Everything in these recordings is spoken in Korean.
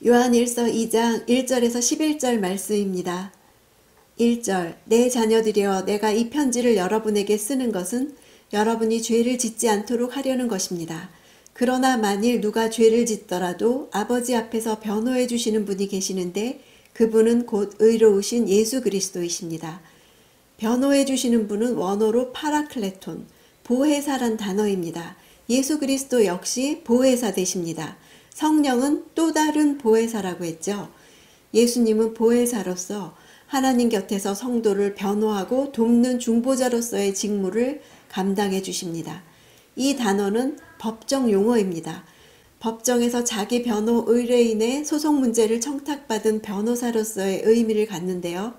요한일서 2장 1절에서 11절 말씀입니다. 1절 내 자녀들이여 내가 이 편지를 여러분에게 쓰는 것은 여러분이 죄를 짓지 않도록 하려는 것입니다. 그러나 만일 누가 죄를 짓더라도 아버지 앞에서 변호해 주시는 분이 계시는데 그분은 곧 의로우신 예수 그리스도이십니다. 변호해 주시는 분은 원어로 파라클레톤, 보혜사란 단어입니다. 예수 그리스도 역시 보혜사 되십니다. 성령은 또 다른 보혜사라고 했죠. 예수님은 보혜사로서 하나님 곁에서 성도를 변호하고 돕는 중보자로서의 직무를 감당해 주십니다. 이 단어는 법정 용어입니다. 법정에서 자기 변호 의뢰인의 소송 문제를 청탁받은 변호사로서의 의미를 갖는데요.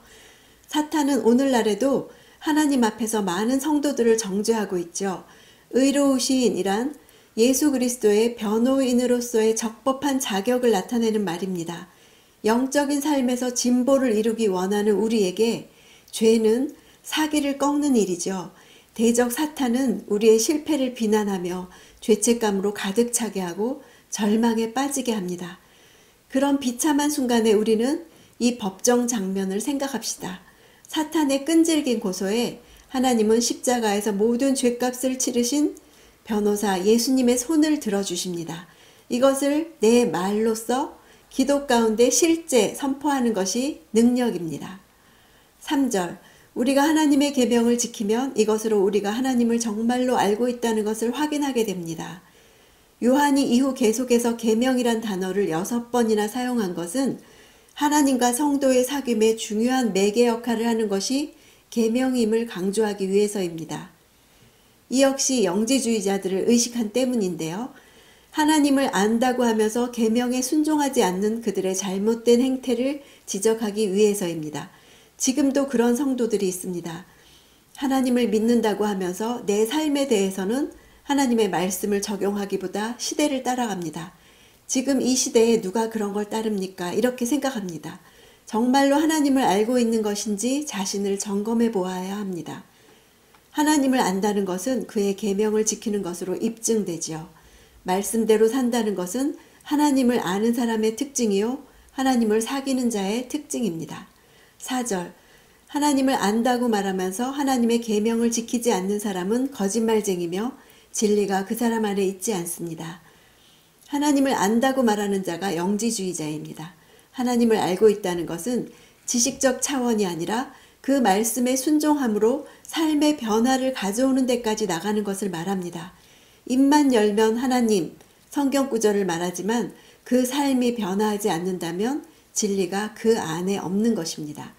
사탄은 오늘날에도 하나님 앞에서 많은 성도들을 정죄하고 있죠. 의로우신이란 예수 그리스도의 변호인으로서의 적법한 자격을 나타내는 말입니다. 영적인 삶에서 진보를 이루기 원하는 우리에게 죄는 사기를 꺾는 일이죠. 대적 사탄은 우리의 실패를 비난하며 죄책감으로 가득 차게 하고 절망에 빠지게 합니다. 그런 비참한 순간에 우리는 이 법정 장면을 생각합시다. 사탄의 끈질긴 고소에 하나님은 십자가에서 모든 죄값을 치르신 변호사 예수님의 손을 들어주십니다. 이것을 내 말로써 기도 가운데 실제 선포하는 것이 능력입니다. 3절 우리가 하나님의 계명을 지키면 이것으로 우리가 하나님을 정말로 알고 있다는 것을 확인하게 됩니다. 요한이 이후 계속해서 계명이란 단어를 6번이나 사용한 것은 하나님과 성도의 사귐에 중요한 매개 역할을 하는 것이 계명임을 강조하기 위해서입니다. 이 역시 영지주의자들을 의식한 때문인데요. 하나님을 안다고 하면서 계명에 순종하지 않는 그들의 잘못된 행태를 지적하기 위해서입니다. 지금도 그런 성도들이 있습니다. 하나님을 믿는다고 하면서 내 삶에 대해서는 하나님의 말씀을 적용하기보다 시대를 따라갑니다. 지금 이 시대에 누가 그런 걸 따릅니까? 이렇게 생각합니다. 정말로 하나님을 알고 있는 것인지 자신을 점검해 보아야 합니다. 하나님을 안다는 것은 그의 계명을 지키는 것으로 입증되지요. 말씀대로 산다는 것은 하나님을 아는 사람의 특징이요 하나님을 사귀는 자의 특징입니다. 4절 하나님을 안다고 말하면서 하나님의 계명을 지키지 않는 사람은 거짓말쟁이며 진리가 그 사람 안에 있지 않습니다. 하나님을 안다고 말하는 자가 영지주의자입니다. 하나님을 알고 있다는 것은 지식적 차원이 아니라 그 말씀에 순종함으로 삶의 변화를 가져오는 데까지 나가는 것을 말합니다. 입만 열면 하나님, 성경 구절을 말하지만 그 삶이 변화하지 않는다면 진리가 그 안에 없는 것입니다.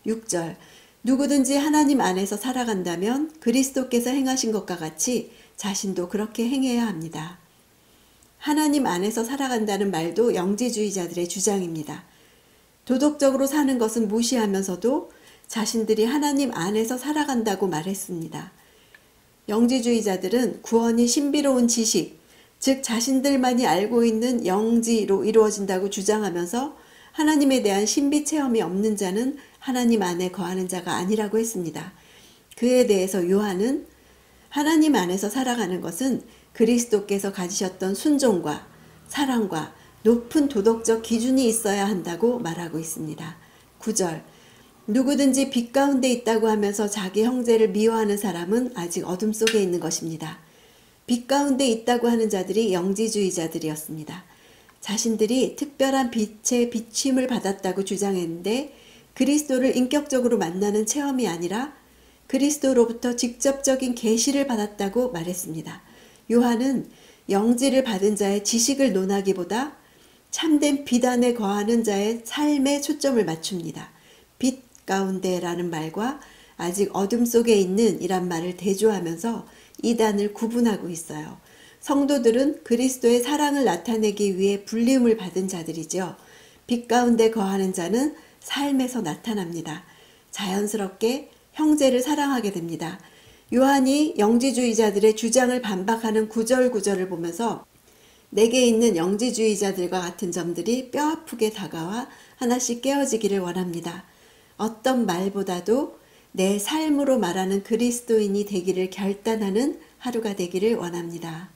6절 누구든지 하나님 안에서 살아간다면 그리스도께서 행하신 것과 같이 자신도 그렇게 행해야 합니다. 하나님 안에서 살아간다는 말도 영지주의자들의 주장입니다. 도덕적으로 사는 것은 무시하면서도 자신들이 하나님 안에서 살아간다고 말했습니다. 영지주의자들은 구원이 신비로운 지식, 즉 자신들만이 알고 있는 영지로 이루어진다고 주장하면서 하나님에 대한 신비 체험이 없는 자는 하나님 안에 거하는 자가 아니라고 했습니다. 그에 대해서 요한은 하나님 안에서 살아가는 것은 그리스도께서 가지셨던 순종과 사랑과 높은 도덕적 기준이 있어야 한다고 말하고 있습니다. 9절 누구든지 빛 가운데 있다고 하면서 자기 형제를 미워하는 사람은 아직 어둠 속에 있는 것입니다. 빛 가운데 있다고 하는 자들이 영지주의자들이었습니다. 자신들이 특별한 빛의 비침을 받았다고 주장했는데 그리스도를 인격적으로 만나는 체험이 아니라 그리스도로부터 직접적인 계시를 받았다고 말했습니다. 요한은 영지를 받은 자의 지식을 논하기보다 참된 빛 안에 거하는 자의 삶에 초점을 맞춥니다. 빛 가운데라는 말과 아직 어둠 속에 있는 이란 말을 대조하면서 이단을 구분하고 있어요. 성도들은 그리스도의 사랑을 나타내기 위해 불리움을 받은 자들이죠. 빛 가운데 거하는 자는 삶에서 나타납니다. 자연스럽게 형제를 사랑하게 됩니다. 요한이 영지주의자들의 주장을 반박하는 구절을 보면서 내게 있는 영지주의자들과 같은 점들이 뼈아프게 다가와 하나씩 깨어지기를 원합니다. 어떤 말보다도 내 삶으로 말하는 그리스도인이 되기를 결단하는 하루가 되기를 원합니다.